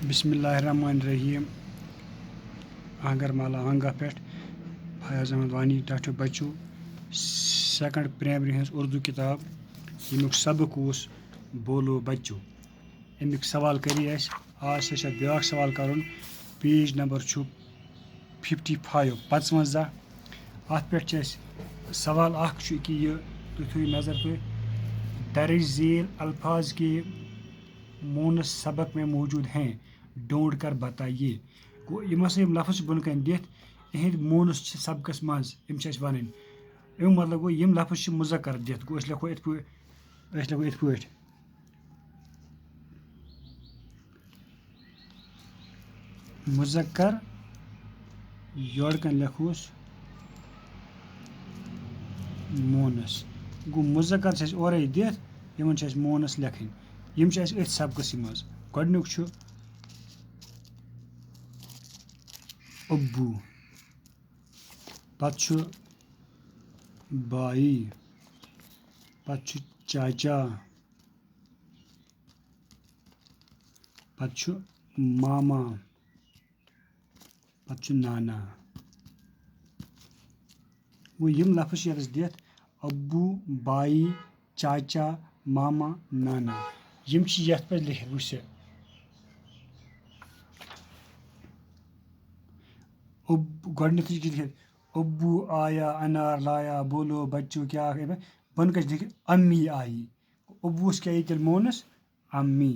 بسم اللہ الرحمن الرحیم آنگر مالا آنگا پٮ۪ٹھ فیاض احمد وانی ڈاکٹر بچو سیکنڈ پرائمری ہٕنٛز اردو کِتاب ییٚمیُک سبق اوس بولو بچو اَمیُک سوال کٔری اَسہِ آز چھِ اَسہِ بیٛاکھ سوال کَرُن پیج نمبر چھُ 55 55 اَتھ پٮ۪ٹھ چھِ اَسہِ سوال اَکھ چھُ کہِ یہِ تُہۍ تھٲیِو نظر پٲٹھۍ درج ذیل الفاظ کے مونس سبق میں موجود ہیں ڈونڈ کر بتائیے گوٚو یِم ہسا یِم لفظ چھِ بۄنہٕ کَنۍ دِتھ یِہِنٛدۍ مونس چھِ سبقس منٛز یِم چھِ اَسہِ وَنٕنۍ اَمیُک مطلب گوٚو یِم لفظ چھِ مُذکر دِتھ گوٚو أسۍ لیکھو یِتھ پٲٹھۍ مُذکر یورٕ کَنۍ لیکھوس مونس گوٚو مُذکر چھِ اَسہِ اورَے دِتھ یِمن چھِ اَسہِ مونس لیکھٕنۍ یِم چھِ اَسہِ أتھۍ سبقسٕے منٛز گۄڈٕنیُک چھُ ابوٗ پتہٕ چھُ بایی پتہٕ چھُ چاچا پتہٕ چھُ ماما پتہٕ چھُ نانا گوٚو یِم لفظ چھِ ییٚتَس دِتھ ابوٗ بایی چاچا ماما نانا یِم چھِ یَتھ پٮ۪ٹھ لیکھِتھ وٕچھ سا گۄڈٕنیتھٕے چھِ لیکھِتھ ابوٗ آیا انار لایا بولو بچو کیٛاہ بۄنہٕ کَنۍ چھِ لیکھِتھ امی آیی ابوٗوَس کیٛاہ یی تیٚلہِ مونس امی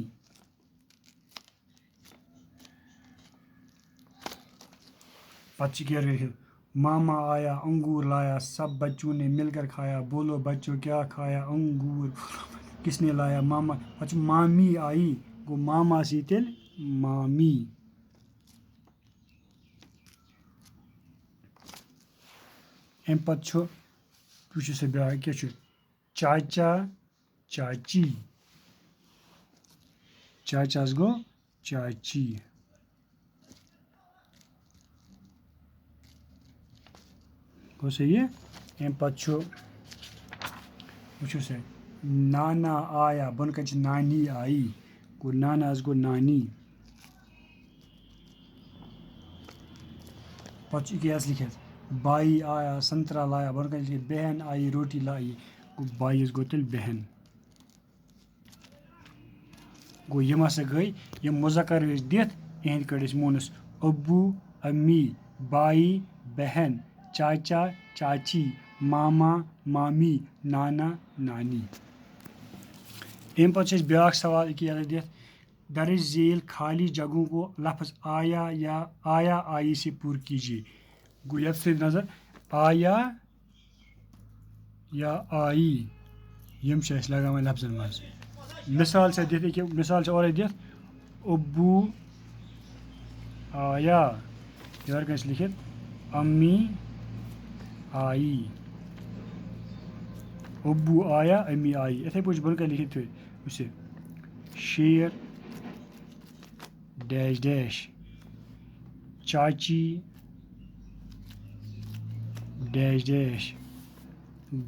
پتہٕ چھِ کیٛاہ لیکھِتھ ماما آیا انگور لایا سب بچوں نے مل کر کھایا بولو بچو کیٛاہ کھایا انگور کس نے لایا ماما پتہٕ چھُ مامی آیی گوٚو ماماس یی تیٚلہِ مامی اَمہِ پتہٕ چھُ وٕچھِو سا بیٛاکھ کیٛاہ چھُ چاچا چاچی چاچاس گوٚو چاچی گوٚو سا یہِ اَمہِ پتہٕ چھُ وٕچھِو سا نانا آیا بۄنہٕ کَنۍ چھِ نانی آیی گوٚو ناناس گوٚو نانی پتہٕ چھُ أکیٛاہ لیکھِتھ بائی آیا سنترا لایا بۄنہٕ کَنۍ چھِ لیکھِتھ بہن آیی روٹی لائی گوٚو بایِس گوٚو تیٚلہِ بہن گوٚو یِم ہسا گٔے یِم مُذکر ٲسۍ دِتھ یِہِنٛدۍ کٔڑۍ أسۍ مونس ابوٗ امی بائی بہن چاچا چاچی ماما مامی نانا نانی اَمہِ پتہٕ چھُ اَسہِ بیٛاکھ سوال أکیٛاہ یَتھ دِتھ درج ذیل خالی جگہوں کو لفظ آیا یا آیا آئی سے پُر کیجیے گوٚو یَتھ سۭتۍ نظر آیا یا آیی یِم چھِ اَسہِ لگاوٕنۍ لفظن منٛز مثال چھِ دِتھ أکیٛاہ مثال چھِ اورَے دِتھ ابوٗ آیا یورٕ کَنۍ چھِ لیکھِتھ امی آیی ابوٗ آیا امی آیی یِتھَے پٲٹھۍ چھِ بۄنہٕ کَنۍ لیکھِتھ وٕچھ سا شیر ڈیش ڈیش چاچی ڈیش ڈیش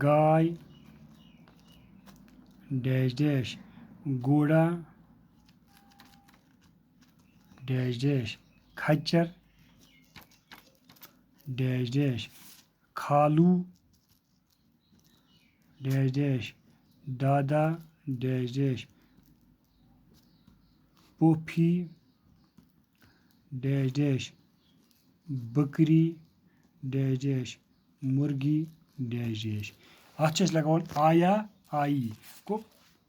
گاے ڈیش ڈیش گوڑا ڈیش ڈیش کھچر ڈیش ڈیش کھالو ڈیش ڈیش دادا ڈیش ڈیش پوپھی ڈیش ڈیش بکری ڈیش ڈیش مرغی ڈیش ڈیش اَتھ چھِ أسۍ لگاوُن آیا آیی گوٚو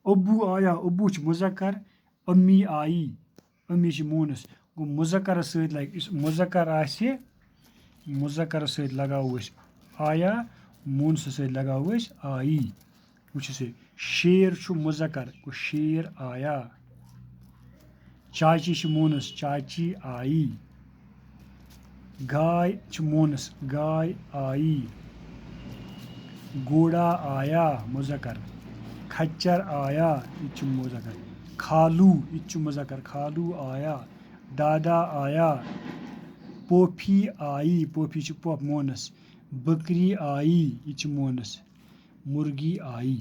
ابوٗ آیا ابوٗ چھُ مُذکر امی آیی امی چھِ مونس گوٚو مُذکرس سۭتۍ لگہِ یُس مُذکر آسہِ مُذکرس سۭتۍ لگاوو أسۍ آیا مونسس سۭتۍ لگاوو أسۍ آیی وٕچھِو سا شیر چھُ مُذکر گوٚو شیر آیا چاچی چھِ مونس چاچی آیی گاے چھِ مونس گاے آیی گوڑا آیا مُذکر کھچر آیا یہِ تہِ چھُ مُذکر کھالو یہِ تہِ چھُ مُذکر کھالو آیا دادا آیا پوپھی آیی پوپھی چھِ پوٚپھ مونس بکری آیی یہِ تہِ چھِ مونس مرغی آیی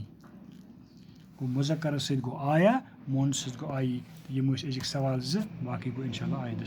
گوٚو مُذکرس سۭتۍ گوٚو آیا مون سۭتۍ گوٚو آیی تہٕ یِم ٲسۍ أزِکۍ سوال 2 باقٕے گوٚو اِنشاء اللہ آیندٕ